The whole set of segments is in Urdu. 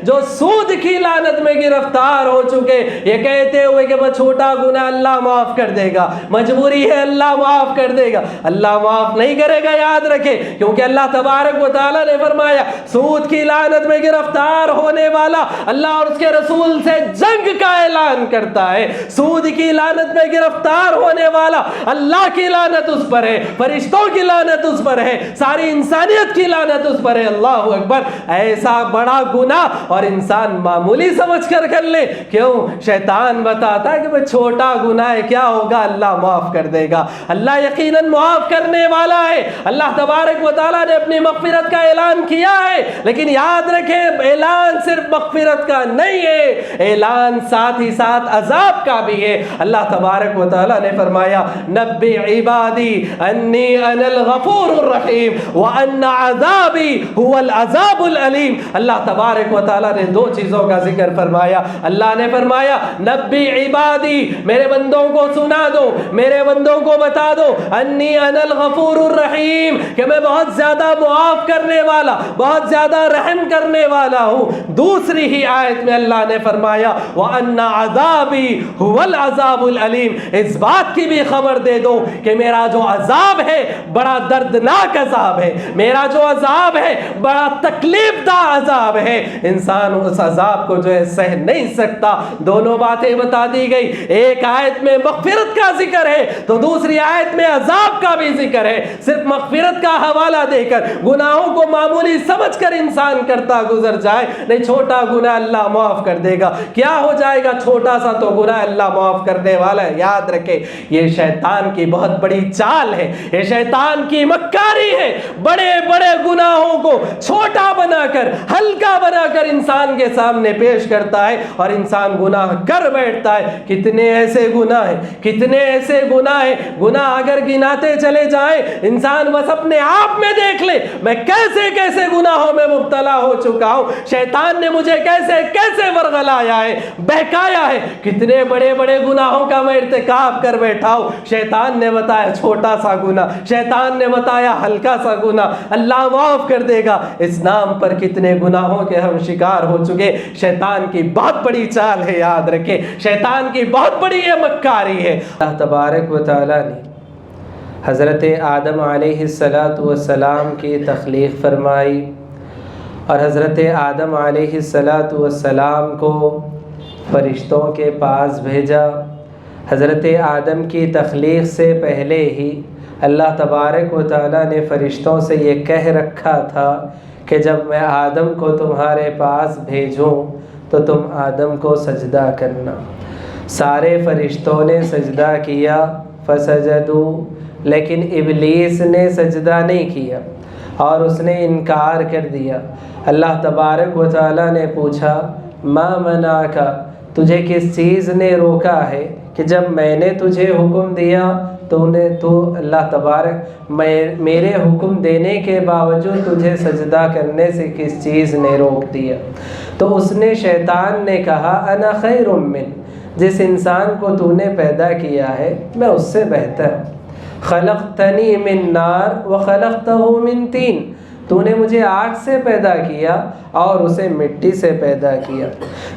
جو سود کی لعنت میں گرفتار ہو چکے، یہ کہتے ہوئے کہ وہ چھوٹا گناہ اللہ معاف کر دے گا، مجبوری ہے اللہ معاف کر دے گا، اللہ معاف نہیں کرے گا، یاد رکھے، کیونکہ اللہ تبارک و تعالیٰ نے فرمایا سود کی لعنت میں گرفتار ہونے والا اللہ اور اس کے رسول سے جنگ کا اعلان کرتا ہے۔ سود کی لعنت میں گرفتار ہونے والا اللہ کی لعنت اس پر ہے، فرشتوں کی لعنت اس پر ہے، ساری انسانیت کی لعنت اس پر ہے۔ اللہ اکبر! ایسا بڑا گناہ اور انسان معمولی سمجھ کر لے، کیوں؟ شیطان بتاتا ہے کہ وہ چھوٹا گناہ ہے، کیا ہوگا، اللہ معاف کر دے گا۔ اللہ یقیناً معاف کرنے والا ہے۔ اللہ تبارک و تعالیٰ نے اپنی مغفرت کا اعلان کیا ہے، لیکن یاد رکھیں اعلان صرف مغفرت کا نہیں ہے، اعلان ساتھ ہی ساتھ عذاب کا بھی ہے۔ اللہ تبارک و تعالیٰ نے فرمایا نبی عبادی انی انا الغفور الرحیم وان عذابی هو العذاب العلیم۔ اللہ تبارک و تعالیٰ نے دو چیزوں کا ذکر فرمایا۔ اللہ نے فرمایا نبی عبادی، میرے بندوں کو سنا دو، میرے بندوں کو بتا دو، انی انا الغفور الرحیم، کہ میں بہت زیادہ معاف کرنے والا، بہت زیادہ رحم کرنے والا ہوں۔ دوسری ہی آیت میں اللہ نے فرمایا وَأَنَّ عَذَابِي هُوَ الْعَذَابُ الْعَلِيمُ، اس بات کی بھی خبر دے دو کہ میرا جو عذاب ہے بڑا دردناک عذاب ہے، میرا جو عذاب ہے بڑا تکلیف دہ عذاب ہے، انسان اس عذاب کو جو ہے سہ نہیں سکتا۔ دونوں باتیں بتا دی گئی، ایک آیت میں مغفرت کا ذکر ہے تو دوسری آیت میں عذاب کا بھی ذکر ہے۔ صرف مغفرت کا حوالہ دے کر گناہوں کو معمولی سمجھ کر انسان کرتا گزر جائے، نہیں، چھوٹا گناہ اللہ معاف کر دے گا، کیا ہو جائے گا، چھوٹا سا تو گناہ اللہ معاف کرنے والا ہے۔ یاد رکھے یہ شیطان کی بہت بڑی چال ہے، یہ شیطان کی مکاری ہے، بڑے بڑے گناہوں کو چھوٹا بنا کر، ہلکا بنا کر انسان کے سامنے پیش کرتا ہے اور انسان گناہ کر بیٹھتا ہے۔ کتنے ایسے گناہ ہیں، کتنے ایسے گناہ ہیں، گناہ اگر گناتے چلے جائیں انسان بس اپنے آپ میں دیکھ لے میں کیسے کیسے گناہوں میں مبتلا ہو چکا ہوں، شیطان نے مجھے کیسے کیسے ورغلایا ہے، بہکایا ہے، کتنے بڑے بڑے گناہوں کا میں ارتکاب کر بیٹھا ہوں۔ شیطان نے بتایا چھوٹا سا گناہ، شیطان نے بتایا ہلکا سا گناہ، اللہ معاف کر دے گا۔ اس نام پر کتنے گناہوں کے ہم شکار ہو چکے۔ شیطان کی بہت بڑی چال ہے، یاد رکھیں، شیطان کی بہت بڑی یہ مکاری ہے۔ اللہ تبارک و تعالیٰ نے حضرت آدم علیہ السلام کی تخلیق فرمائی اور حضرت آدم علیہ السلام کو فرشتوں کے پاس بھیجا۔ حضرت آدم کی تخلیق سے پہلے ہی اللہ تبارک و تعالیٰ نے فرشتوں سے یہ کہہ رکھا تھا کہ جب میں آدم کو تمہارے پاس بھیجوں تو تم آدم کو سجدہ کرنا۔ سارے فرشتوں نے سجدہ کیا، فسجدوا، لیکن ابلیس نے سجدہ نہیں کیا اور اس نے انکار کر دیا۔ اللہ تبارک و تعالیٰ نے پوچھا ما منعک، تجھے کس چیز نے روکا ہے کہ جب میں نے تجھے حکم دیا تو اللہ تبارک میرے حکم دینے کے باوجود تجھے سجدہ کرنے سے کس چیز نے روک دیا؟ تو اس نے، شیطان نے کہا انا خیر من، جس انسان کو تو نے پیدا کیا ہے میں اس سے بہتر ہوں۔ خلقتنی من نار وخلقتہ من طین، تو نے مجھے آگ سے پیدا کیا اور اسے مٹی سے پیدا کیا۔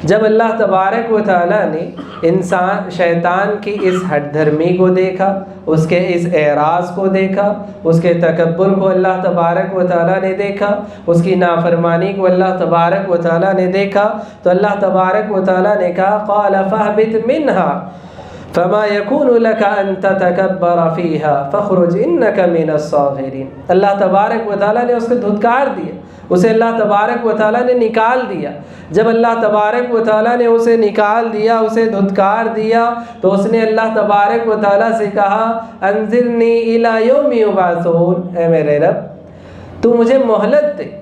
جب اللہ تبارک و تعالیٰ نے شیطان کی اس ہٹ دھرمی کو دیکھا، اس کے اس اعراض کو دیکھا، اس کے تکبر کو اللہ تبارک و تعالیٰ نے دیکھا، اس کی نافرمانی کو اللہ تبارک و تعالیٰ نے دیکھا، تو اللہ تبارک و تعالیٰ نے کہا قال فاہبط منہا فما يكون لك ان تتكبر فيها فاخرج انك من الصاغرين۔ اللہ تبارک و تعالیٰ نے اس کو دھتکار دیا، اسے اللہ تبارک و تعالیٰ نے نکال دیا۔ جب اللہ تبارک و تعالیٰ نے اسے نکال دیا، اسے دھتکار دیا، تو اس نے اللہ تبارک و تعالیٰ سے کہا انظرنی الی یوم یبعثون، اے میرے رب تو مجھے مہلت دے،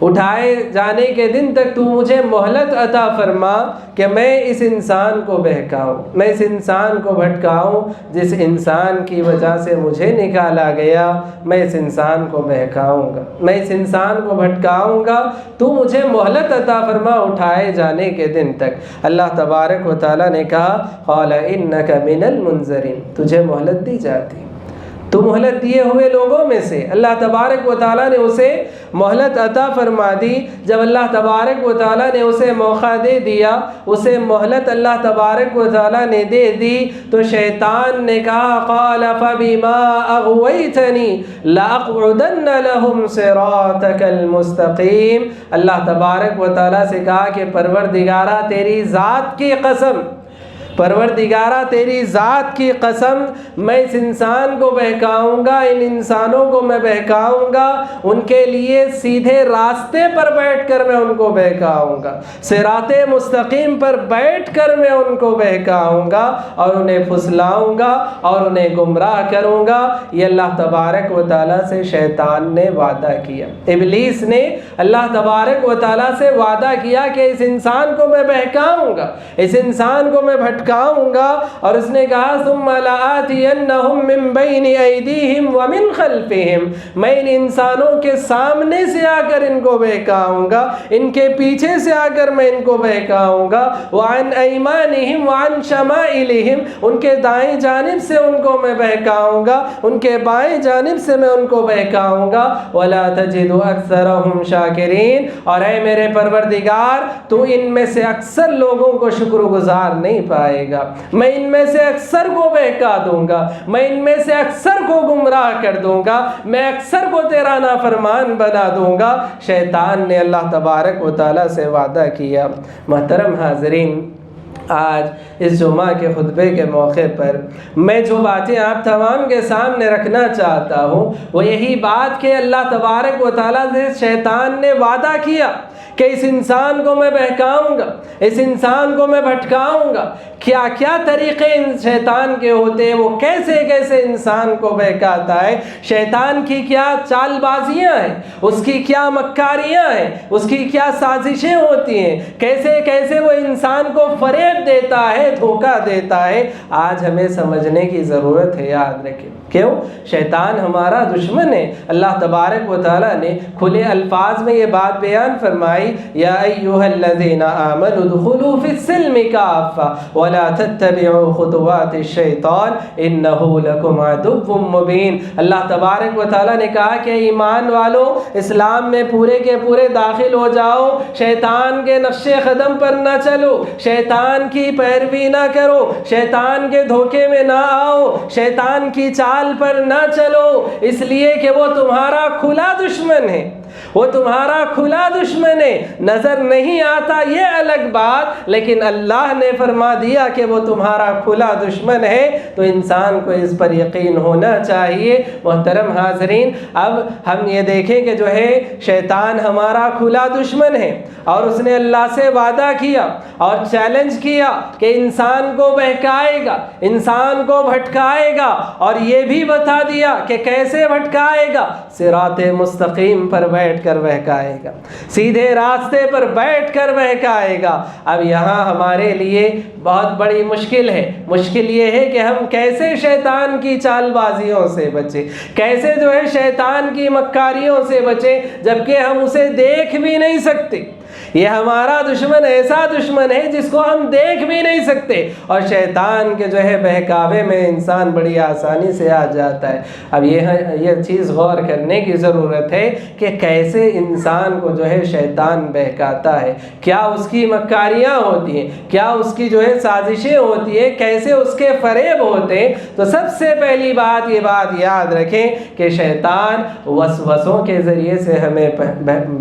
اٹھائے جانے کے دن تک تو مجھے مہلت عطا فرما کہ میں اس انسان کو بہکاؤں، میں اس انسان کو بھٹکاؤں، جس انسان کی وجہ سے مجھے نکالا گیا میں اس انسان کو بہکاؤں گا، میں اس انسان کو بھٹکاؤں گا، تو مجھے مہلت عطا فرما اٹھائے جانے کے دن تک۔ اللہ تبارک و تعالیٰ نے کہا قال انک من المنظرین، تجھے مہلت دی جاتی، تو مہلت دیے ہوئے لوگوں میں سے اللہ تبارک و تعالیٰ نے اسے مہلت عطا فرما دی۔ جب اللہ تبارک و تعالیٰ نے اسے موقع دے دیا، اسے مہلت اللہ تبارک و تعالیٰ نے دے دی، تو شیطان نے کہا قال فبما اغویتنی لاقعدن لهم صراطک المستقیم۔ اللہ تبارک و تعالیٰ سے کہا کہ پروردگارہ تیری ذات کی قسم، پروردگارہ تیری ذات کی قسم، میں اس انسان کو بہکاؤں گا، ان انسانوں کو میں بہکاؤں گا، ان کے لیے سیدھے راستے پر بیٹھ کر میں ان کو بہکاؤں گا، صراط مستقیم پر بیٹھ کر میں ان کو بہکاؤں گا اور انہیں پھسلاؤں گا اور انہیں گمراہ کروں گا۔ یہ اللہ تبارک و تعالیٰ سے شیطان نے وعدہ کیا، ابلیس نے اللہ تبارک و تعالیٰ سے وعدہ کیا کہ اس انسان کو میں بہکاؤں گا، اس انسان کو میں بھٹکاؤں گا، اور اس نے کہا ثم لآتینہم من بین ایدیہم ومن خلفہم، میں ان انسانوں کے سامنے سے آ کر ان کو بہکاؤں گا، ان کے پیچھے سے آ کر میں ان کو بہکاؤں گا، وعن ایمانہم وعن شمائلہم، ان کے دائیں جانب سے ان کو میں بہکاؤں گا، ان کے بائیں جانب سے میں ان کو بہکاؤں گا، ولا تجد اکثرہم شاکرین، اور اے میرے پروردگار تو ان میں سے اکثر لوگوں کو شکر گزار نہیں پائے گا، میں ان میں سے اکثر کو بہکا دوں گا، میں ان میں سے اکثر کو گمراہ کر دوں گا، میں اکثر کو تیرا نافرمان بنا دوں گا۔ شیطان نے اللہ تبارک و تعالیٰ سے وعدہ کیا۔ محترم حاضرین، آج اس جمعہ کے خطبے کے موقع پر میں جو باتیں آپ تمام کے سامنے رکھنا چاہتا ہوں وہ یہی بات کہ اللہ تبارک و تعالیٰ سے شیطان نے وعدہ کیا کہ اس انسان کو میں بہکاؤں گا، اس انسان کو میں بھٹکاؤں گا۔ کیا کیا طریقے ان شیطان کے ہوتے ہیں، وہ کیسے کیسے انسان کو بہکاتا ہے، شیطان کی کیا چال بازیاں ہیں، اس کی کیا مکاریاں ہیں، اس کی کیا سازشیں ہوتی ہیں، کیسے کیسے وہ انسان کو فریب دیتا ہے، دھوکہ دیتا ہے، آج ہمیں سمجھنے کی ضرورت ہے۔ یاد رکھیں، کیوں؟ شیطان ہمارا دشمن ہے۔ اللہ تبارک و تعالیٰ نے کھلے الفاظ میں یہ بات بیان فرمائی، یا ایھا الذین آمنوا ادخلوا فی السلم کافہ ولا تتبعوا خطوات الشیطان انہ لکم عدو مبین۔ اللہ تبارک و تعالیٰ نے کہا کہ ایمان والو، اسلام میں پورے کے پورے داخل ہو جاؤ، شیطان کے نقش قدم پر نہ چلو، شیطان کی پیروی نہ کرو، شیطان کے دھوکے میں نہ آؤ، شیطان کی چال پر نہ چلو، اس لیے کہ وہ تمہارا کھلا دشمن ہے، وہ تمہارا کھلا دشمن ہے، نظر نہیں آتا یہ الگ بات، لیکن اللہ نے فرما دیا کہ وہ تمہارا کھلا دشمن ہے، تو انسان کو اس پر یقین ہونا چاہیے۔ محترم حاضرین، اب ہم یہ دیکھیں کہ جو ہے شیطان ہمارا کھلا دشمن ہے، اور اس نے اللہ سے وعدہ کیا اور چیلنج کیا کہ انسان کو بہکائے گا، انسان کو بھٹکائے گا، اور یہ بھی بتا دیا کہ کیسے بھٹکائے گا، صراط مستقیم پر بیٹھ کر بہکائے گا، سیدھے راستے پر بیٹھ کر بہکائے گا۔ اب یہاں ہمارے لیے بہت بڑی مشکل ہے، مشکل یہ ہے کہ ہم کیسے شیطان کی چال بازیوں سے بچیں، کیسے جو ہے شیطان کی مکاریوں سے بچیں، جبکہ ہم اسے دیکھ بھی نہیں سکتے۔ یہ ہمارا دشمن ایسا دشمن ہے جس کو ہم دیکھ بھی نہیں سکتے، اور شیطان کے جو ہے بہکاوے میں انسان بڑی آسانی سے آ جاتا ہے۔ اب یہ چیز غور کرنے کی ضرورت ہے کہ کیسے انسان کو جو ہے شیطان بہکاتا ہے، کیا اس کی مکاریاں ہوتی ہیں، کیا اس کی جو ہے سازشیں ہوتی ہیں، کیسے اس کے فریب ہوتے ہیں۔ تو سب سے پہلی بات یہ بات یاد رکھیں کہ شیطان وسوسوں کے ذریعے سے ہمیں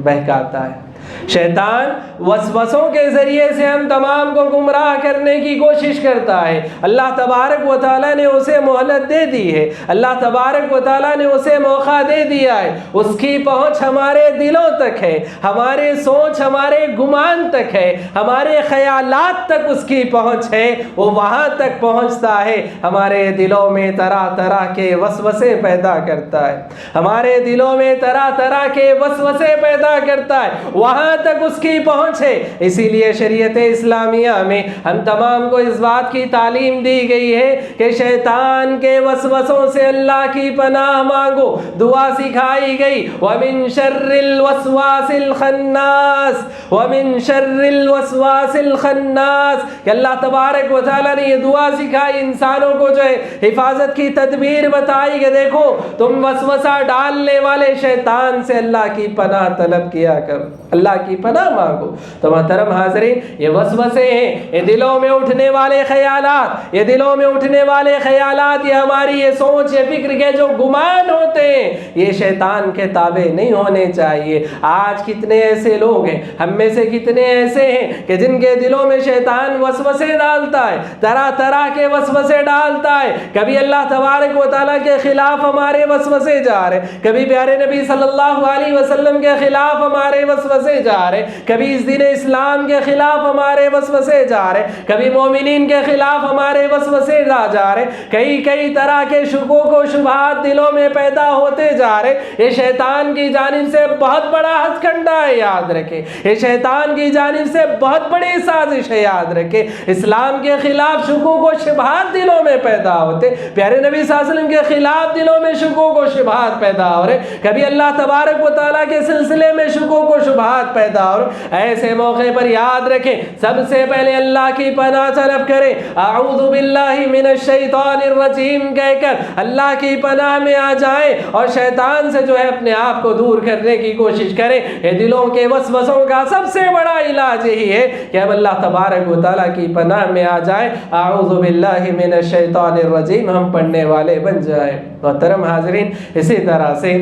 بہکاتا ہے، شیطان وسوسوں کے ذریعے سے ہم تمام کو گمراہ کرنے کی کوشش کرتا ہے۔ اللہ تبارک و تعالیٰ نے اسے مہلت دے دی ہے، اللہ تبارک و تعالیٰ نے اسے موقع دے دیا ہے، اس کی پہنچ ہمارے دلوں تک ہے، ہمارے سوچ ہمارے گمان تک ہے، ہمارے خیالات تک اس کی پہنچ ہے، وہ وہاں تک پہنچتا ہے، ہمارے دلوں میں طرح طرح کے وسوسے پیدا کرتا ہے، ہمارے دلوں میں طرح طرح کے وسوسے پیدا کرتا ہے، وہاں تک اس کی پہنچ ہے۔ اسی لیے شریعت اسلامیہ میں ہم تمام کو اس بات کی تعلیم دی گئی ہے کہ شیطان کے وسوسوں سے اللہ کی پناہ مانگو۔ دعا سکھائی گئی وَمِن شَرِّ الْوَسْوَاسِ الْخَنَّاسِ، وَمِن شَرِّ الْوَسْوَاسِ الْخَنَّاسِ، کہ اللہ تبارک و تعالیٰ نے یہ دعا سکھائی انسانوں کو جو ہے حفاظت کی تدبیر بتائی کہ دیکھو تم وسوسہ ڈالنے والے شیطان سے اللہ کی پناہ طلب کیا کرو، اللہ کی پناہ مانگو۔ تو محترم حاضرین، یہ وسوسے ہیں، یہ دلوں میں اٹھنے والے خیالات، یہ دلوں میں اٹھنے والے خیالات، یہ ہماری یہ سوچ، یہ فکر کے جو گمان ہوتے ہیں، یہ شیطان کے تابع نہیں ہونے چاہیے۔ آج کتنے ایسے لوگ ہیں، ہم میں سے کتنے ایسے ہیں کہ جن کے دلوں میں شیطان وسوسے ڈالتا ہے، طرح طرح کے وسوسے ڈالتا ہے۔ کبھی اللہ تبارک و تعالیٰ کے خلاف ہمارے وسوسے جا رہے، کبھی پیارے نبی صلی اللہ علیہ وسلم کے خلاف ہمارے وسوسے جا رہے، کبھی اس دین اسلام کے خلاف ہمارے وسوسے جا رہے، کبھی مومنین کے خلاف ہمارے وسوسے جا رہے، کئی طرح کے شکوک و شبہات دلوں میں پیدا ہوتے جا رہے۔ یہ شیطان کی جانب سے بہت بڑا ہتھ کنڈا ہے، یاد رکھے، یہ شیطان کی جانب سے بہت بڑی سازش ہے، یاد رکھے۔ اسلام کے خلاف شکوک و شبہات دلوں میں پیدا ہوتے، پیارے نبی صلی اللہ علیہ وسلم کے خلاف دلوں میں شکوک و شبہات پیدا ہو رہے، کبھی اللہ تبارک و تعالیٰ کے سلسلے میں شکوک و شبہات پیدا ہو رہے۔ ایسے موقع پر یاد رکھیں، سب سے پہلے اللہ کی پناہ طلب کریں، اعوذ باللہ من الشیطان الرجیم کہہ کر اللہ کی پناہ میں آ جائیں اور شیطان سے جو ہے اپنے آپ کو دور کرنے کی کوشش کریں۔ یہ دلوں کے وسوسوں کا سب سے بڑا علاج یہی ہے کہ اب اللہ تبارک و تعالیٰ کی پناہ میں آ جائیں، اعوذ باللہ من الشیطان الرجیم ہم پڑھنے والے بن جائیں۔ محترم حاضرین، اسی طرح سے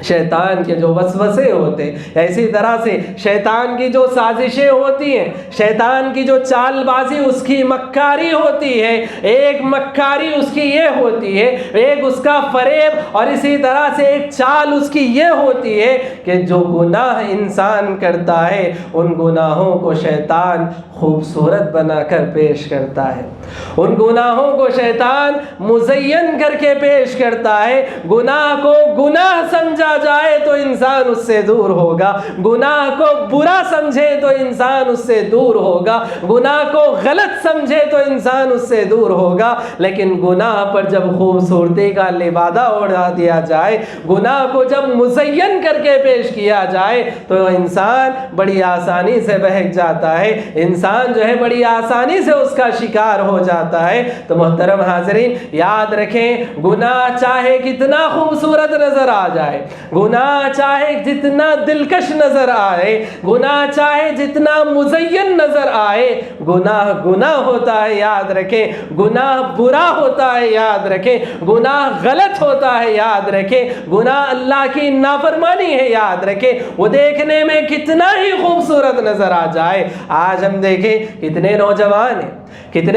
شیطان کے جو وسوسے ہوتے ہیں، اسی طرح سے شیطان کی جو سازشیں ہوتی ہیں، شیطان کی جو چال بازی، اس کی مکاری ہوتی ہے۔ ایک مکاری اس کی یہ ہوتی ہے، ایک اس کا فریب، اور اسی طرح سے ایک چال اس کی یہ ہوتی ہے کہ جو گناہ انسان کرتا ہے ان گناہوں کو شیطان خوبصورت بنا کر پیش کرتا ہے، ان گناہوں کو شیطان مزین کر کے پیش کرتا ہے۔ گناہ کو گناہ سمجھا جائے تو انسان اس سے دور ہوگا، گناہ کو برا سمجھے تو انسان اس سے دور ہوگا، گناہ کو غلط سمجھے تو انسان اس سے دور ہوگا۔ لیکن گناہ پر جب خوبصورتی کا لبادہ اڑا دیا جائے، گناہ کو جب مزین کر کے پیش کیا جائے تو انسان بڑی آسانی سے بہک جاتا ہے، انسان جو ہے بڑی آسانی سے اس کا شکار ہو جاتا ہے۔ تو محترم حاضرین، یاد رکھیں، گناہ چاہے کتنا خوبصورت نظر آ جائے، گناہ چاہے جتنا دلکش نظر آئے، گناہ چاہے جتنا مزین نظر آئے، گناہ گناہ ہوتا ہے، یاد رکھیں، گناہ برا ہوتا ہے، یاد رکھیں، گناہ غلط ہوتا ہے، یاد رکھیں، گناہ اللہ کی نافرمانی ہے، یاد رکھیں، وہ دیکھنے میں کتنا ہی خوبصورت نظر آ جائے۔ آج ہم دیکھیں کتنے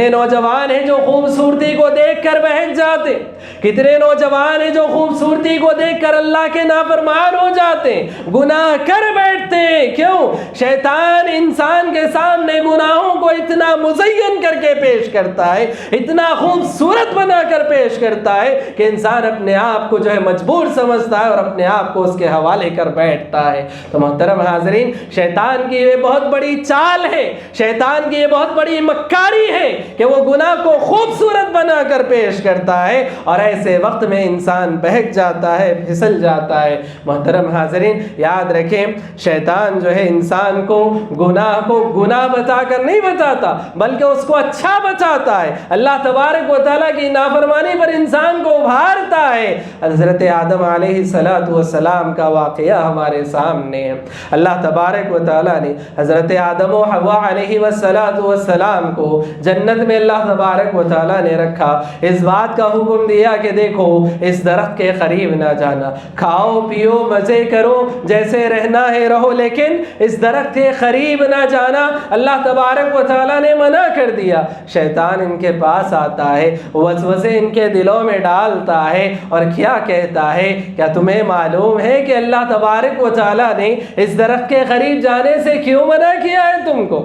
نوجوان ہیں جو خوبصورتی کو دیکھ کر بہک جاتے، کتنے نوجوان ہیں جو خوبصورتی کو دیکھ کر اللہ کے نافرمان ہو جاتے ہیں، گناہ کر بیٹھتے ہیں۔ کیوں؟ شیطان انسان کے سامنے گناہوں کو اتنا مزین کر کے پیش کرتا ہے، اتنا خوبصورت بنا کر پیش کرتا ہے کہ انسان اپنے آپ کو جو ہے مجبور سمجھتا ہے اور اپنے آپ کو اس کے حوالے کر بیٹھتا ہے۔ تو محترم حاضرین، شیطان کی یہ بہت بڑی چال ہے، شیطان کی یہ بہت بڑی مکاری ہے کہ وہ گناہ کو خوبصورت بنا کر پیش کرتا ہے، اور ایسے وقت میں انسان بہک جاتا ہے، پھسل جاتا ہے۔ محترم حاضرین، یاد رکھیں، شیطان جو ہے انسان کو گناہ بتا کر نہیں بتاتا، بلکہ اس کو اچھا بتاتا ہے، اللہ تبارک و تعالیٰ کی نافرمانی پر انسان کو ابھارتا ہے۔ حضرت آدم علیہ السلام کا واقعہ ہمارے سامنے ہے۔ اللہ تبارک و تعالیٰ نے حضرت آدم و حوا علیہ السلام کو جنت میں اللہ تبارک و تعالیٰ نے رکھا، اس بات کا حکم دیا کہ دیکھو اس درخت کے قریب نہ جانا، کھاؤ پیو مزے کرو، جیسے رہنا ہے رہو، لیکن اس درخت کے قریب نہ جانا اللہ تبارک و تعالیٰ نے منع کر دیا۔ شیطان ان کے پاس آتا ہے، وسوسے ان کے دلوں میں ڈالتا ہے، اور کیا کہتا ہے، کیا تمہیں معلوم ہے کہ اللہ تبارک و تعالیٰ نے اس درخت کے قریب جانے سے کیوں منع کیا ہے تم تم کو؟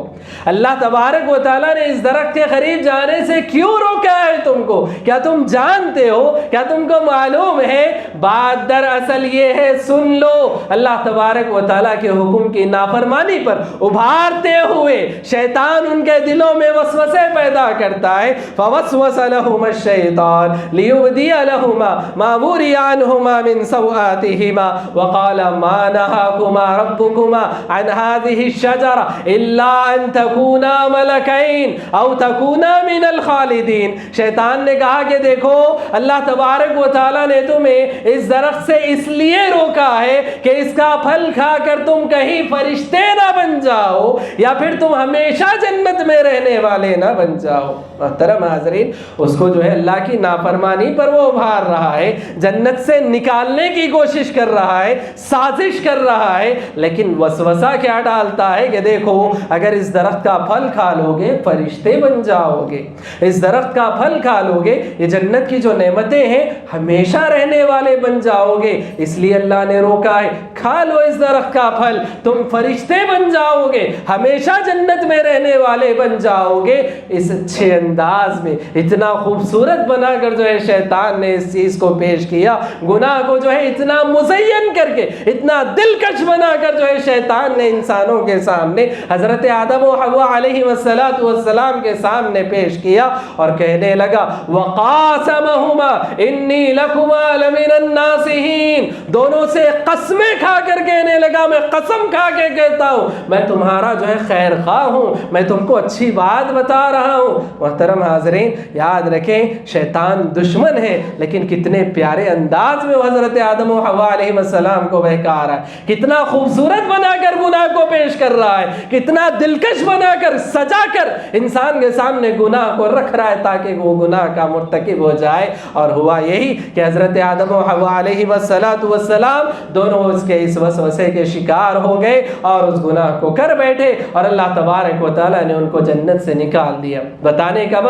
اللہ تبارک و تعالیٰ نے اس درخت کے قریب جانے سے کیوں روکا ہے تم کو؟ کیا تم جانتے ہو؟ کیا تم کو معلوم ہے؟ بات دراصل یہ ہے، سن لو، اللہ تبارک و تعالیٰ کے حکم کی نافرمانی پر ابھارتے ہوئے شیطان ان کے دلوں میں وسوسے پیدا کرتا ہے۔ فوسوس لهما الشیطان لیبدی لهما ما وري عنهما من سوآتهما وقال ما نهاكما ربكما عن هذه الشجرة إلا أن تكونا ملكين أو تكونا من الخالدين۔ شیطان نے کہا کہ دیکھو، اللہ تبارک و تعالیٰ نے تمہیں اس درخت سے اس لیے روکا ہے کہ اس کا پھل کھا کر تم کہیں فرشتے نہ بن جاؤ، یا پھر تم ہمیشہ جنت میں رہنے والے نہ بن جاؤ۔ محترم حاضرین، اس کو جو ہے اللہ کی نافرمانی پر وہ ابھار رہا ہے، جنت سے نکالنے کی کوشش کر رہا ہے، سازش کر رہا ہے، لیکن وسوسہ کیا ڈالتا ہے کہ دیکھو، اگر اس درخت کا پھل کھا لو گے فرشتے بن جاؤ گے، اس درخت کا پھل کھا لو گے، یہ جنت کی جو نعمتیں ہیں ہمیشہ رہنے والے بن جاؤ گے، اس لیے اللہ نے روکا ہے، کھا لو اس درخت کا پھل، تم فرشتے بن جاؤ گے، ہمیشہ جنت میں رہنے والے بن جاؤ گے۔ اس اچھے انداز میں اتنا خوبصورت بنا کر جو ہے شیطان نے اس چیز کو پیش کیا، گناہ کو جو ہے اتنا مزین کر کے، اتنا دلکش بنا کر جو ہے شیطان نے انسانوں کے سامنے حضرت آدم و حوا علیہ السلام کے سامنے پیش کیا اور کہنے لگا وقاسمہما انی لکما لمن الناصحین، دونوں سے قسمیں کھا کر کہنے لگا، میں قسم کھا کے کہتا ہوں میں تمہارا جو ہے خیر خواہ ہوں، میں تم کو اچھی بات بتا رہا ہوں۔ محترم حاضرین، یاد رکھیں شیطان دشمن ہے، لیکن کتنے پیارے انداز میں وہ حضرت آدم و حوا علیہ السلام کو بہکا رہا ہے، کتنا خوبصورت بنا کر گناہ کو پیش کر رہا ہے، کتنا دلکش بنا کر سجا کر انسان کے سامنے گناہ کو رکھ رہا ہے تاکہ وہ گناہ کا مرتکب ہو جائے۔ اور ہوا یہی کہ حضرت آدم و حوا علیہ السلام دونوں اس کے اس وسوسے کے شکار ہو گئے اور اس گناہ کو کر بیٹھے، اور اللہ تبارک و تعالیٰ نے ان کو جنت سے نکال دیا۔ بتانے کا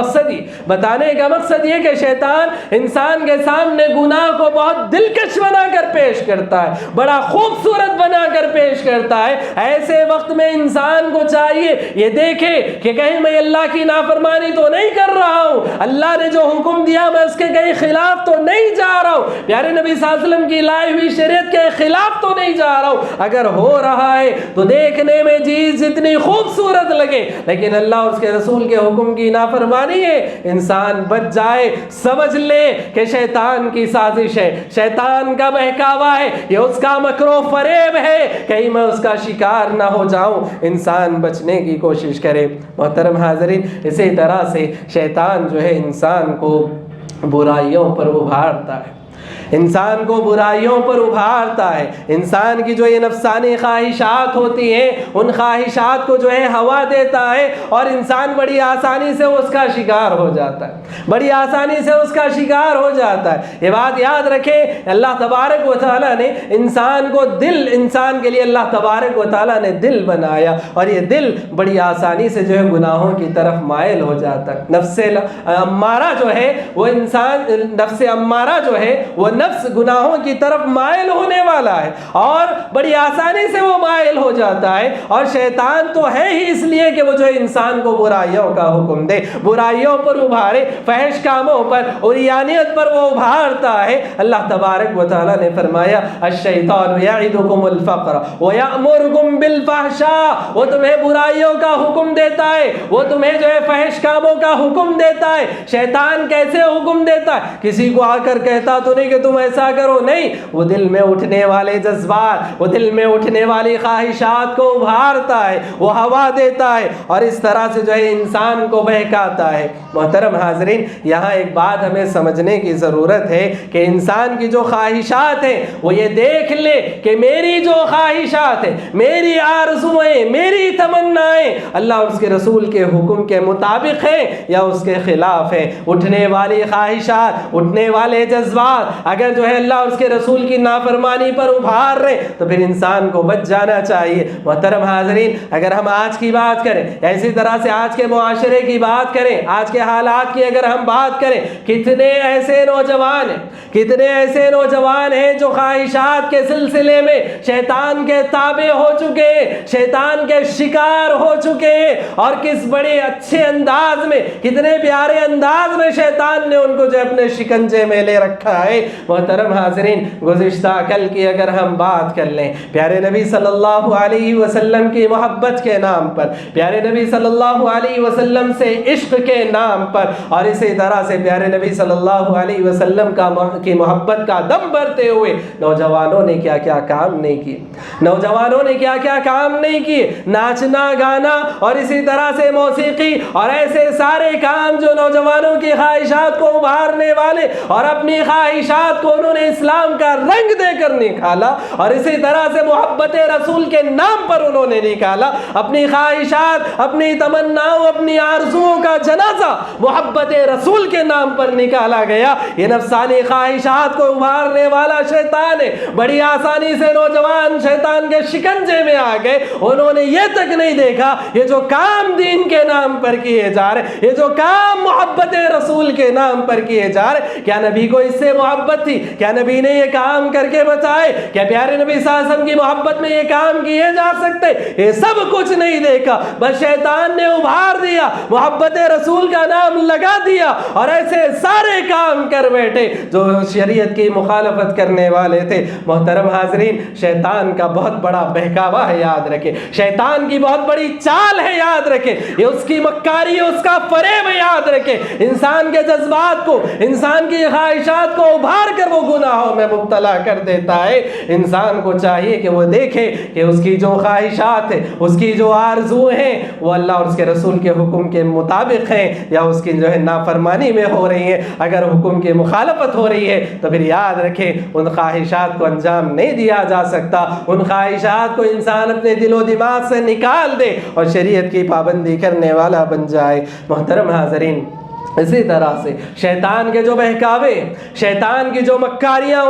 مقصد یہ کہ شیطان انسان کے سامنے گناہ کو بہت دلکش بنا کر پیش کرتا ہے، بڑا خوبصورت بنا کر پیش کرتا ہے۔ ایسے وقت میں انسان کو چاہیے یہ دیکھے کہ کہیں میں اللہ کی نافرمانی تو نہیں کر رہا ہوں، اللہ نے جو حکم دیا میں اس کے کہیں خلاف تو نہیں جا رہا ہوں، پیارے نبی صلی اللہ علیہ وسلم کی لائی ہوئی شریعت کے خلاف تو نہیں جا رہا ہوں۔ اگر ہو رہا ہے تو دیکھنے میں چیز جتنی خوبصورت لگے، لیکن اللہ اور اس کے رسول کے حکم کی نافرمانی ہے، انسان بچ جائے، سمجھ لے کہ شیطان کی سازش ہے، شیطان کا بہکاوا ہے، یہ اس کا مکر و فریب ہے، کہیں میں اس کا شکار نہ ہو جاؤں، انسان بچنے کی کوشش کرے۔ محترم حاضرین، اسی طرح سے شیطان جو ہے انسان کو برائیوں پر ابھارتا ہے، انسان کو برائیوں پر ابھارتا ہے، انسان کی جو یہ نفسانی خواہشات ہوتی ہیں ان خواہشات کو جو ہے ہوا دیتا ہے، اور انسان بڑی آسانی سے اس کا شکار ہو جاتا ہے، بڑی آسانی سے اس کا شکار ہو جاتا ہے۔ یہ بات یاد رکھیں، اللہ تبارک و تعالیٰ نے انسان کو انسان کے لیے اللہ تبارک و تعالیٰ نے دل بنایا، اور یہ دل بڑی آسانی سے جو ہے گناہوں کی طرف مائل ہو جاتا ہے۔ نفس امارہ جو ہے وہ نفس امارہ جو ہے وہ نفس گناہوں کی طرف مائل ہونے والا ہے، اور بڑی آسانی سے وہ مائل ہو جاتا ہے، اور شیطان تو ہے ہی اس لیے کہ وہ جو انسان کو برائیوں کا حکم دے، برائیوں پر ابھارے، فحش کاموں پر، عریانیت پر وہ ابھارتا ہے۔ اللہ تبارک و تعالیٰ نے فرمایا الشیطان یعدکم الفقر ویأمرکم بالفحشاء، وہ تمہیں برائیوں کا حکم دیتا ہے، وہ تمہیں جو ہے فحش کاموں کا حکم دیتا ہے۔ شیطان کیسے حکم دیتا ہے؟ کسی کو آ کر کہتا تو نہیں کہ تم ایسا کرو، نہیں، وہ دل میں اٹھنے والے جذبات، وہ دل میں اٹھنے والی خواہشات کو ابھارتا ہے، وہ ہوا دیتا ہے، اور اس طرح سے جو ہے انسان کو بہکاتا ہے۔ محترم حاضرین، یہاں ایک بات ہمیں سمجھنے کی ضرورت ہے کہ انسان کی جو خواہشات ہیں وہ یہ دیکھ لے کہ میری جو خواہشات ہیں، میری آرزوئیں، میری تمنائیں اللہ اور اس کے رسول کے حکم کے مطابق ہیں یا اس کے خلاف ہیں۔ اٹھنے والی خواہشات، اٹھنے والے جذبات اگر جو ہے اللہ اور اس کے رسول کی نافرمانی پر ابھار رہے تو پھر انسان کو بچ جانا چاہیے۔ محترم حاضرین، اگر ہم آج کی بات کریں، اسی طرح سے آج کے معاشرے کی بات کریں، آج کے حالات کی اگر ہم بات کریں، کتنے ایسے نوجوان ہیں، کتنے ایسے نوجوان ہیں جو خواہشات کے سلسلے میں شیطان کے تابع ہو چکے ہیں، شیطان کے شکار ہو چکے ہیں، اور کس بڑے اچھے انداز میں، کتنے پیارے انداز میں شیطان نے ان کو جو اپنے شکنجے میں لے رکھا ہے۔ محترم حاضرین، گزشتہ کل کی اگر ہم بات کر لیں، پیارے نبی صلی اللہ علیہ وسلم کی محبت کے نام پر، پیارے نبی صلی اللہ علیہ وسلم سے عشق کے نام پر، اور اسی طرح سے پیارے نبی صلی اللہ علیہ وسلم کی محبت کا دم بھرتے ہوئے نوجوانوں نے کیا کیا کام نہیں کیے، نوجوانوں نے کیا کیا کام نہیں کیے، ناچنا گانا اور اسی طرح سے موسیقی اور ایسے سارے کام جو نوجوانوں کی خواہشات کو ابھارنے والے، اور اپنی خواہشات کو انہوں نے اسلام کا رنگ دے کر نکالا، اور اسی طرح سے محبت رسول کے نام پر انہوں نے نکالا اپنی خواہشات، اپنی تمناؤں، اپنی آرزوؤں کا جنازہ محبت رسول کے نام پر نکالا گیا۔ یہ نفسانی خواہشات کو ابھارنے والا شیطان ہے، بڑی آسانی سے نوجوان شیطان کے شکنجے میں آ گئے۔ انہوں نے یہ تک نہیں دیکھا یہ جو کام دین کے نام پر کیے جا رہے، یہ جو کام محبت رسول کے نام پر کیے جا رہے، کیا نبی کو اس سے محبت تھی؟ کیا نبی نے یہ کام کر کے بتائے؟ کیا پیارے نبی صلی اللہ علیہ وسلم کی محبت میں یہ کام کیے جا سکتے؟ یہ سب کچھ نہیں دیکھا، بس شیطان نے ابھار دیا، محبت رسول کا نام لگا دیا، اور ایسے سارے کام کر بیٹھے جو شریعت کی مخالفت کرنے والے تھے۔ محترم حاضرین، شیطان کا بہت بڑا بہکاوا ہے، یاد رکھیں، شیطان کی بہت بڑی چال ہے، یاد رکھیں، یہ اس کی مکاری ہے، اس کا فریب ہے، یاد رکھیں، انسان کے جذبات کو، انسان کی خواہشات کو ابھار کر وہ گناہوں میں مبتلا کر دیتا ہے۔ انسان کو چاہیے کہ وہ دیکھے کہ اس کی جو خواہشات ہیں، اس کی جو آرزو ہیں، وہ اللہ اور اس کے رسول کے حکم کے مطابق ہیں یا اس کی جو ہے نافرمانی میں ہو رہی ہیں۔ اگر حکم کی مخالفت ہو رہی ہے تو پھر یاد رکھیں ان خواہشات کو انجام نہیں دیا جا سکتا، ان خواہشات کو انسان اپنے دل و دماغ سے نکال دے اور شریعت کی پابندی کرنے والا بن جائے۔ محترم حاضرین، اسی طرح سے شیطان کے جو بہکاوے، شیطان کی جو مکاریاں،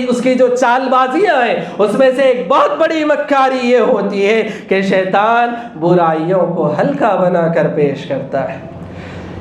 اس کی جو چال بازیاں ہیں، اس میں سے ایک بہت بڑی مکاری یہ ہوتی ہے کہ شیطان برائیوں کو ہلکا بنا کر پیش کرتا ہے۔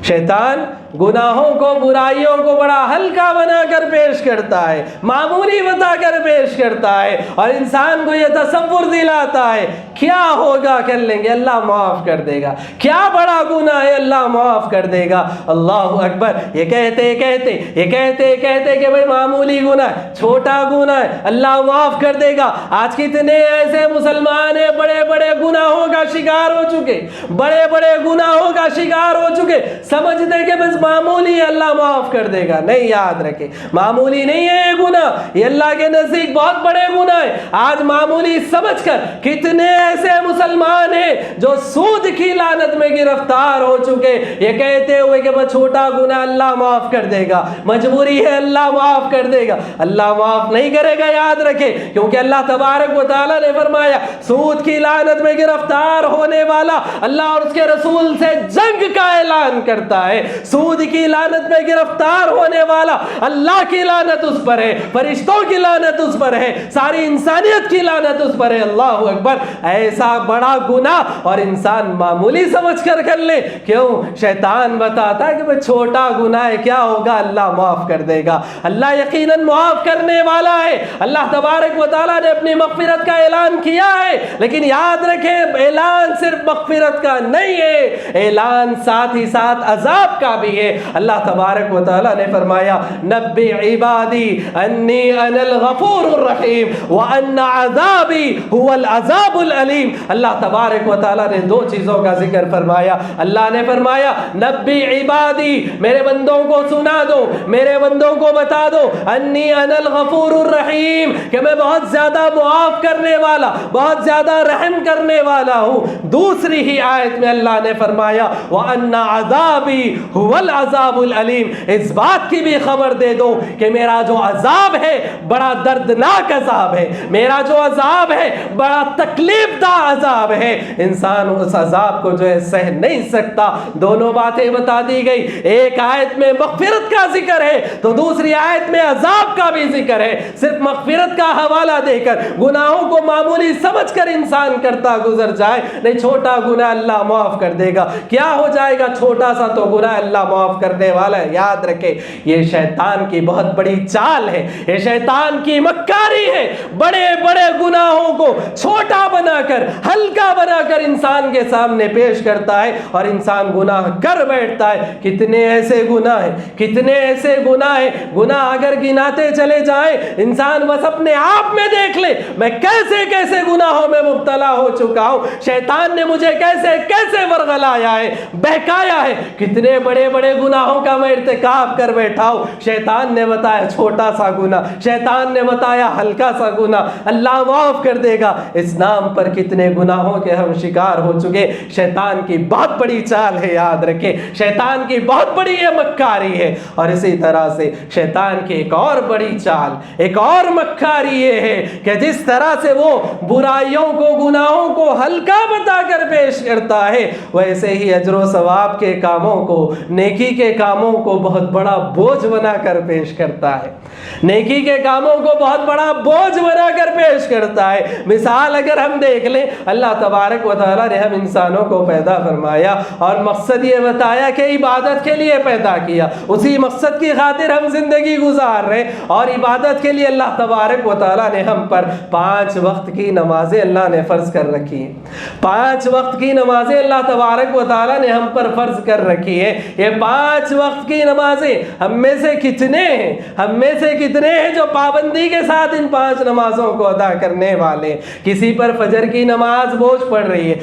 شیطان گناہوں کو، برائیوں کو بڑا ہلکا بنا کر پیش کرتا ہے، معمولی بتا کر پیش کرتا ہے، اور انسان کو یہ تصور دلاتا ہے کیا ہوگا، کر لیں گے، اللہ معاف کر دے گا، کیا بڑا گناہ ہے، اللہ معاف کر دے گا۔ اللہ اکبر، یہ کہتے کہتے کہ بھئی معمولی گناہ، چھوٹا گناہ ہے، اللہ معاف کر دے گا۔ آج کتنے ایسے مسلمان ہیں بڑے بڑے گناہوں کا شکار ہو چکے، بڑے بڑے گناہوں کا شکار ہو چکے، سمجھتے کہ بس معمولی ہے، اللہ معاف کر دے گا۔ نہیں، یاد رکھیں، معمولی نہیں ہے یہ گناہ، یہ اللہ کے نزدیک بہت بڑے گناہ ہیں۔ آج معمولی سمجھ کر کتنے ایسے مسلمان ہیں جو سود کی لعنت میں گرفتار ہو چکے، یہ کہتے ہوئے کہ بس چھوٹا گناہ اللہ معاف کر دے گا، مجبوری ہے اللہ معاف کر دے گا۔ اللہ معاف نہیں کرے گا، یاد رکھیں، کیونکہ اللہ تبارک و تعالیٰ نے فرمایا سود کی لعنت میں گرفتار ہونے والا اللہ اور اس کے رسول سے جنگ کا اعلان کرتا ہے۔ سود کی لعنت میں گرفتار ہونے والا اللہ کی لعنت اس پر ہے، فرشتوں کی لعنت اس پر ہے، ساری انسانیت کی لعنت اس پر ہے۔ اللہ اکبر، ایسا بڑا گناہ اور انسان معمولی سمجھ کر لے، کیوں؟ شیطان بتاتا ہے کہ وہ چھوٹا گناہ ہے، کیا ہوگا، اللہ معاف کر دے گا۔ اللہ یقیناً معاف کرنے والا ہے۔ اللہ تبارک و تعالیٰ نے اپنی مغفرت کا اعلان کیا ہے، لیکن یاد رکھیں اعلان صرف مغفرت کا نہیں ہے، اعلان ساتھ ہی ساتھ عذاب کا بھی ہے۔ اللہ تبارک و تعالیٰ نے فرمایا نبی عبادی انی انا الغفور الرحیم وان عذابی هو العذاب العلیم۔ اللہ تبارک و تعالیٰ نے دو چیزوں کا ذکر فرمایا۔ اللہ نے فرمایا نبی عبادی، میرے بندوں کو سنا دو، میرے بندوں کو بتا دو، انی انا الغفور الرحیم، کہ میں بہت زیادہ معاف کرنے والا، بہت زیادہ رحم کرنے والا ہوں۔ دوسری ہی آیت میں اللہ نے فرمایا وان عذابی هو والعذاب العلیم، اس بات کی بھی خبر دے دو کہ میرا جو عذاب ہے بڑا دردناک عذاب ہے، میرا جو عذاب ہے بڑا تکلیف دہ عذاب ہے، انسان اس عذاب کو جو ہے سہ نہیں سکتا۔ دونوں باتیں بتا دی گئی، ایک آیت میں مغفرت کا ذکر ہے تو دوسری آیت میں عذاب کا بھی ذکر ہے۔ صرف مغفرت کا حوالہ دے کر گناہوں کو معمولی سمجھ کر انسان کرتا گزر جائے، نہیں، چھوٹا گناہ اللہ معاف کر دے گا۔ کیا ہو جائے گا؟ چھوٹا سا تو گناہ اللہ معاف کرنے والا ہے۔ یاد رکھے یہ شیطان کی بہت بڑی چال ہے، یہ شیطان کی مکاری ہے، بڑے بڑے گناہوں کو چھوٹا بنا کر، ہلکا بنا کر انسان کے سامنے پیش کرتا ہے اور انسان گناہ کر بیٹھتا ہے۔ کتنے ایسے گناہ ہیں، کتنے ایسے گناہ ہیں، گناہ اگر گناتے چلے جائیں انسان بس اپنے آپ میں دیکھ لے میں کیسے کیسے گناہوں میں مبتلا ہو چکا ہوں، شیطان نے مجھے کیسے کیسے ورغلایا ہے، بہکایا ہے، کتنے بڑے بڑے گناہوں کا میں ارتکاب کر بیٹھا ہوں۔ شیطان نے بتایا چھوٹا سا گناہ، شیطان نے بتایا ہلکا سا گناہ، اللہ معاف کر دے گا۔ اس نام پر کتنے گناہوں کے ہم شکار ہو چکے۔ شیطان کی بہت بڑی چال ہے، یاد رکھیں، شیطان کی بہت بڑی یہ مکاری ہے۔ اور اسی طرح سے شیطان کی ایک اور بڑی چال، ایک اور مکاری یہ ہے کہ جس طرح سے وہ برائیوں کو، گناہوں کو ہلکا بتا کر پیش کرتا ہے، ویسے ہی اجر و ثواب کے کاموں کو، نیکی کے کاموں کو بہت بڑا بوجھ بنا کر پیش کرتا ہے، نیکی کے کاموں کو بہت بڑا بوجھ بنا کر پیش کرتا ہے۔ مثال اگر ہم دیکھ لیں، اللہ تبارک و تعالیٰ نے ہم انسانوں کو پیدا فرمایا اور مقصد یہ بتایا کہ عبادت کے لیے پیدا کیا، اسی مقصد کی خاطر ہم زندگی گزار رہے، اور عبادت کے لیے اللہ تبارک و تعالیٰ نے ہم پر 5 وقت کی نمازیں اللہ نے فرض کر رکھی ہیں۔ 5 وقت کی نمازیں اللہ تبارک و تعالیٰ نے ہم پر فرض کر رکھی ہے۔ یہ 5 وقت کی نمازیں ہم میں سے کتنے ہیں، ہم میں سے کتنے ہیں جو پابندی کے ساتھ ان 5 نمازوں کو ادا کرنے والے؟ کسی پر فجر کی نماز بوجھ پڑ رہی ہے،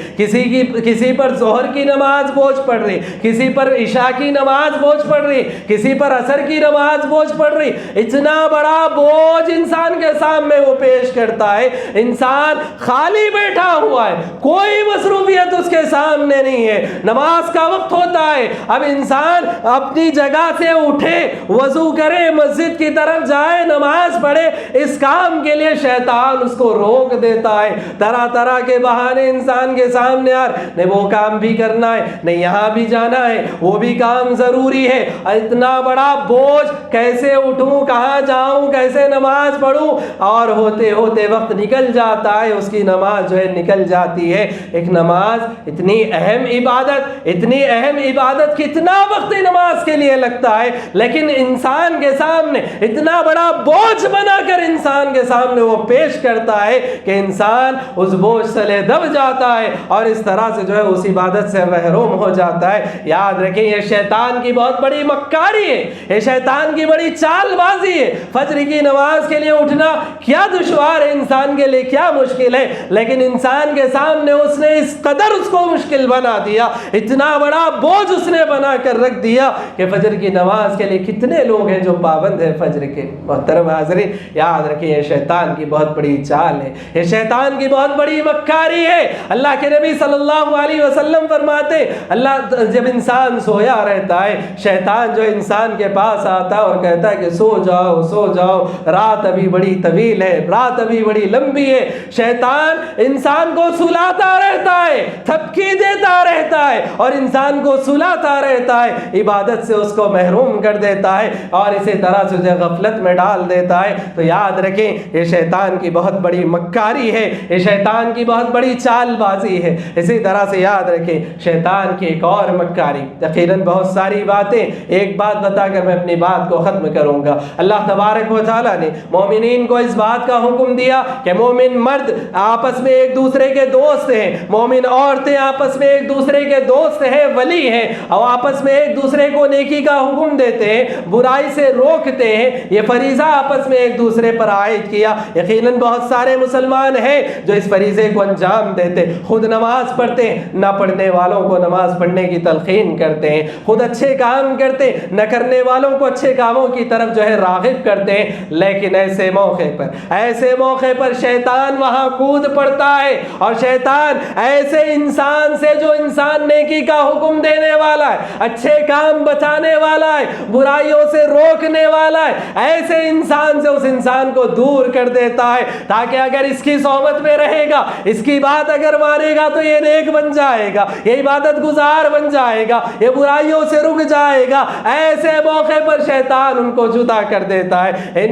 کسی پر ظہر کی نماز بوجھ پڑ رہی، کسی پر عشاء کی نماز بوجھ پڑ رہی، کسی پر عصر کی نماز بوجھ پڑ رہی۔ اتنا بڑا بوجھ انسان کے سامنے وہ پیش کرتا ہے، انسان خالی بیٹھا ہوا ہے، کوئی مصروفیت اس کے سامنے نہیں ہے، نماز کا وقت ہوتا ہے، اب انسان اپنی جگہ سے اٹھے، وضو کرے، مسجد کی طرف جائے، نماز پڑھے، اس کام کے لیے شیطان اس کو روک دیتا ہے۔ طرح طرح کے بہانے انسان کے سامنے نہیں وہ کام بھی کرنا ہے، نہیں یہاں بھی جانا ہے، وہ بھی کام ضروری ہے، اتنا بڑا بوجھ، کیسے اٹھوں، کہاں جاؤں، کیسے نماز پڑھوں، اور ہوتے ہوتے وقت نکل جاتا ہے، اس کی نماز جو ہے نکل جاتی ہے۔ ایک نماز اتنی اہم عبادت، اتنی اہم عبادت، کتنا وقت نماز کے لیے لگتا ہے، لیکن انسان کے سامنے اتنا بڑا بوجھ بنا کر انسان کے سامنے وہ پیش کرتا ہے کہ انسان اس بوجھ سے لے دب جاتا ہے اور اس طرح سے جو ہے اس عبادت سے محروم ہو جاتا ہے۔ یاد رکھیں یہ شیطان کی بہت بڑی مکاری ہے، یہ شیطان کی بڑی چال بازی ہے۔ فجر کی نماز کے لیے اٹھنا کیا دشوار ہے انسان کے لیے، کیا مشکل ہے، لیکن انسان کے سامنے اس نے اس قدر اس کو مشکل بنا دیا، اتنا بڑا بوجھ اس نے بنا کر رکھ دیا کہ فجر کی نماز کے لیے کتنے لوگ ہیں جو پابند ہیں فجر کے۔ محترم حاضرین، یاد رکھیں یہ شیطان کی بہت بڑی چال ہے، یہ شیطان کی بہت بڑی مکاری ہے۔ اللہ کے نبی صلی اللہ علیہ وسلم فرماتے، اللہ جب انسان سویا رہتا ہے، شیطان جو انسان کے پاس آتا ہے اور کہتا ہے کہ سو جاؤ سو جاؤ، رات ابھی بڑی طویل ہے، رات ابھی بڑی لمبی ہے۔ شیطان انسان کو سلاتا رہتا ہے، تھپکی دیتا رہتا ہے اور انسان کو سلاتا رہتا ہے، عبادت سے اس کو محروم کر دیتا ہے اور اسی طرح سے جو غفلت میں ڈال دیتا ہے۔ تو یاد رکھیں یہ شیطان کی بہت بڑی مکاری ہے، یہ شیطان کی بہت بڑی چال بازی ہے۔ اسی طرح سے یاد رکھیں شیطان کی ایک اور مکاری، یقیناً بہت ساری باتیں، ایک بات بتا کر میں اپنی بات کو ختم کروں گا۔ اللہ تبارک و تعالیٰ نے مومنین کو اس بات کا حکم دیا کہ مومن مرد آپس میں ایک دوسرے کے دوست ہیں، مومن عورتیں آپس میں ایک دوسرے کے دوست ہیں، ولی ہیں، اور آپس میں ایک دوسرے کو نیکی کا حکم دیتے ہیں، برائی سے روکتے ہیں۔ یہ فریضہ آپس میں ایک دوسرے پر عائد کیا۔ یقیناً بہت سارے مسلمان ہیں جو اس فریضے کو انجام دیتے، خود نماز پڑھتے ہیں، نہ پڑھنے والوں کو نماز پڑھنے کی تلقین کرتے ہیں، خود اچھے کام کرتے، نہ کرنے والوں کو اچھے کاموں کی طرف جو ہے راغب کرتے ہیں، لیکن ایسے موقع پر شیطان وہاں کود پڑتا ہے اور شیطان ایسے انسان سے جو انسان نیکی کا حکم دینے والا ہے، اچھے اچھے کام بتانے والا ہے، برائیوں سے روکنے والا ہے، ایسے انسان سے اس انسان کو دور کر دیتا ہے تاکہ اگر اس کی صحبت میں رہے گا، اس کی بات اگر مانے گا تو یہ نیک بن جائے گا، یہ عبادت گزار بن جائے گا، یہ برائیوں سے رک جائے گا۔ ایسے موقع پر شیطان ان کو جدا کر دیتا ہے۔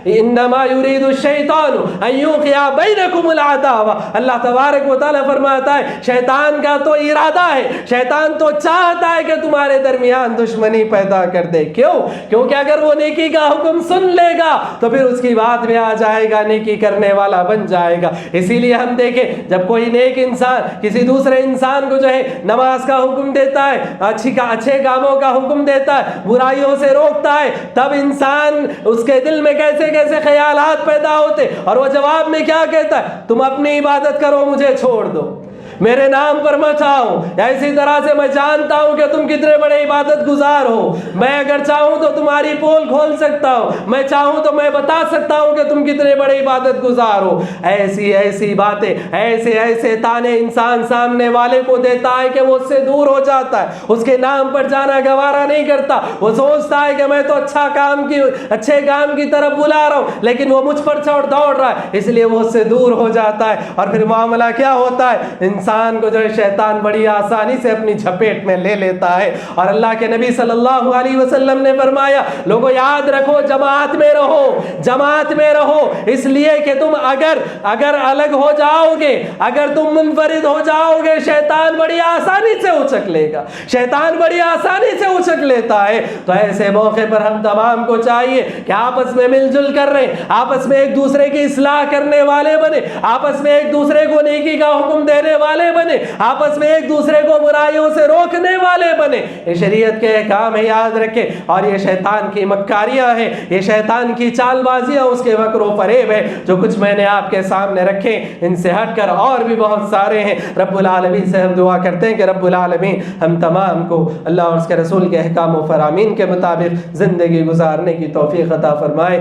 انما یرید الشیطان ان یوقع بینکم العداوہ، اللہ تبارک و تعالیٰ فرماتا ہے شیطان کا تو ارادہ ہے، شیطان تو چاہتا ہے کہ تمہارے درمیان دشمنی پیدا کر دے۔ کیوں؟ کیونکہ اگر وہ نیکی کا حکم سن لے گا تو پھر اس کی بات میں آ جائے گا، نیکی کرنے والا بن جائے گا۔ اسی لیے ہم دیکھیں جب کوئی نیک انسان کسی دوسرے انسان کو جو ہے نماز کا حکم دیتا ہے، اچھے کاموں کا حکم دیتا ہے، برائیوں سے روکتا ہے، تب انسان اس کے دل میں کیسے کیسے خیالات پیدا ہوتے، اور وہ جواب میں کیا کہتا ہے؟ تم اپنی عبادت کرو، مجھے چھوڑ دو، میرے نام پر مت آؤ۔ اسی طرح سے میں جانتا ہوں کہ تم کتنے بڑے عبادت گزار ہو، میں اگر چاہوں تو تمہاری پول کھول سکتا ہوں، میں چاہوں تو میں بتا سکتا ہوں کہ تم کتنے بڑے عبادت گزار ہو۔ ایسی باتیں، ایسے تانے انسان سامنے والے کو دیتا ہے کہ وہ اس سے دور ہو جاتا ہے، اس کے نام پر جانا گوارا نہیں کرتا۔ وہ سوچتا ہے کہ میں تو اچھے کام کی طرف بلا رہا ہوں، لیکن وہ مجھ پر دوڑ رہا ہے، اس لیے وہ اس سے دور ہو جاتا ہے۔ اور پھر معاملہ کیا ہوتا ہے؟ انسان کو جو ہے شیطان بڑی آسانی سے اپنی جھپیٹ میں لے لیتا ہے۔ اور اللہ کے نبی صلی اللہ علیہ وسلم نے فرمایا لوگوں یاد رکھو، جماعت میں رہو، جماعت میں رہو، اس لیے کہ تم اگر الگ ہو جاؤ گے، اگر تم منفرد ہو جاؤ گے، شیطان بڑی آسانی سے اچک لے گا، شیطان بڑی آسانی سے اچک لیتا ہے۔ تو ایسے موقع پر ہم تمام کو چاہیے کہ آپس میں مل جل کر رہیں، آپس میں ایک دوسرے کی اصلاح کرنے والے بنے، آپس میں ایک دوسرے کو نیکی کا حکم دینے والے بنے، آپس میں ایک دوسرے کو برائیوں سے روکنے والے بنے۔ یہ شریعت کے احکام ہے، یاد رکھیں، اور یہ شیطان کی مکاریاں ہیں، یہ شیطان کی چال بازیاں، اس کے مکر و فریب ہے۔ جو کچھ میں نے آپ کے سامنے رکھے ان سے ہٹ کر اور بھی بہت سارے ہیں۔ رب العالمین سے ہم دعا کرتے ہیں کہ رب العالمین ہم تمام کو اللہ اور اس کے رسول کے احکام و فرامین کے مطابق زندگی گزارنے کی توفیق عطا فرمائے۔